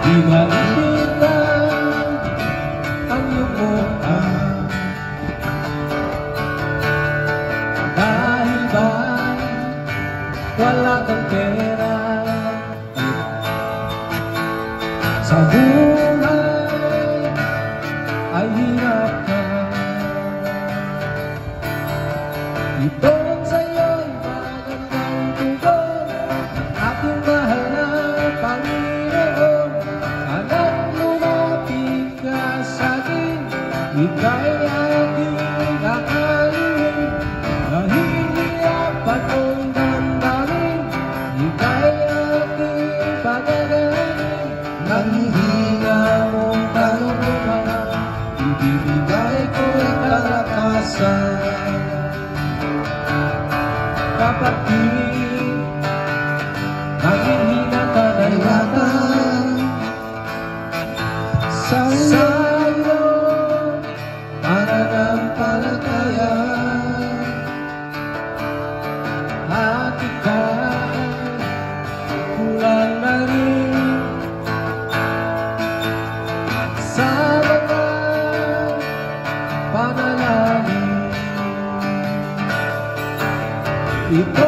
di malimutan ang iyong mukha. Dahil ba wala kang pera sa buhay ay hirap ka. Ito'y sa'yo'y magandang tugon, aking mahal na Panginoon. Sana'y lumapit ka sa'kin, ika'y aking kakainin. Nahihirapan kong damdamin, ika'y aking pagagaling. Nanghihina mong kaluluwa, ibibigay ko'y kalakasan. Kapatid, nanghihina ka na yata sa'yo pananampalataya. At ika'y kulang na rin sa mga panalangin. Ito